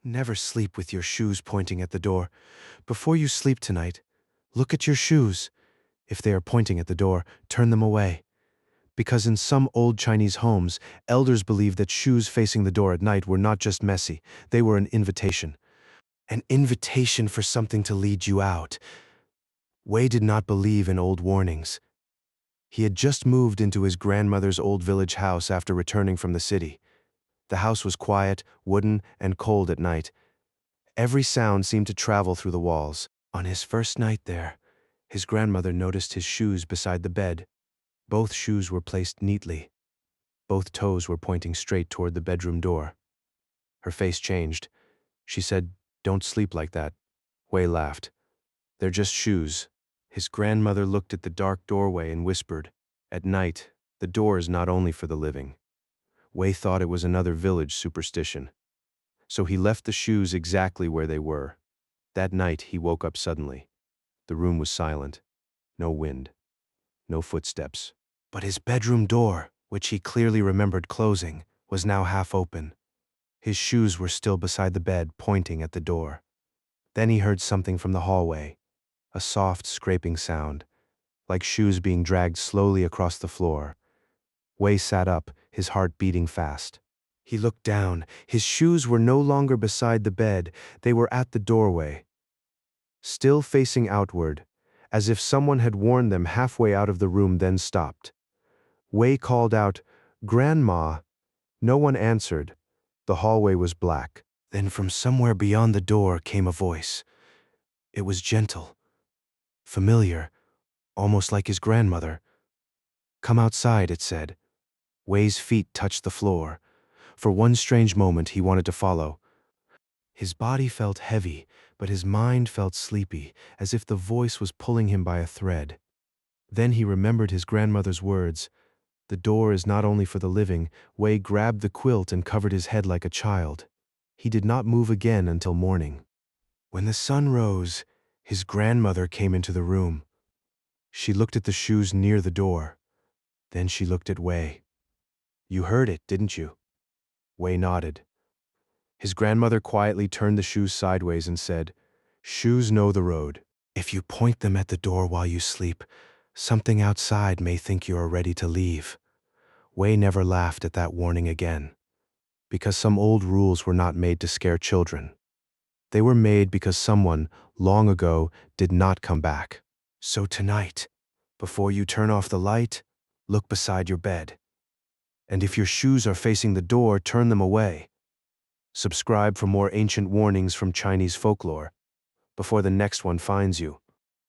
Never sleep with your shoes pointing at the door. Before you sleep tonight, look at your shoes. If they are pointing at the door, turn them away. Because in some old Chinese homes, elders believed that shoes facing the door at night were not just messy, they were an invitation. An invitation for something to lead you out. Wei did not believe in old warnings. He had just moved into his grandmother's old village house after returning from the city. The house was quiet, wooden, and cold at night. Every sound seemed to travel through the walls. On his first night there, his grandmother noticed his shoes beside the bed. Both shoes were placed neatly. Both toes were pointing straight toward the bedroom door. Her face changed. She said, "Don't sleep like that." Wei laughed. "They're just shoes." His grandmother looked at the dark doorway and whispered, "At night, the door is not only for the living." Wei thought it was another village superstition. So he left the shoes exactly where they were. That night, he woke up suddenly. The room was silent. No wind. No footsteps. But his bedroom door, which he clearly remembered closing, was now half open. His shoes were still beside the bed, pointing at the door. Then he heard something from the hallway, a soft scraping sound, like shoes being dragged slowly across the floor. Wei sat up, his heart beating fast. He looked down. His shoes were no longer beside the bed, they were at the doorway, still facing outward, as if someone had worn them halfway out of the room then stopped. Wei called out, "Grandma." No one answered. The hallway was black. Then from somewhere beyond the door came a voice. It was gentle, familiar, almost like his grandmother. "Come outside," it said. Wei's feet touched the floor. For one strange moment he wanted to follow. His body felt heavy, but his mind felt sleepy, as if the voice was pulling him by a thread. Then he remembered his grandmother's words. The door is not only for the living. Wei grabbed the quilt and covered his head like a child. He did not move again until morning. When the sun rose, his grandmother came into the room. She looked at the shoes near the door. Then she looked at Wei. "You heard it, didn't you?" Wei nodded. His grandmother quietly turned the shoes sideways and said, "Shoes know the road. If you point them at the door while you sleep, something outside may think you are ready to leave." Wei never laughed at that warning again, because some old rules were not made to scare children. They were made because someone, long ago, did not come back. So tonight, before you turn off the light, look beside your bed. And if your shoes are facing the door, turn them away. Subscribe for more ancient warnings from Chinese folklore before the next one finds you.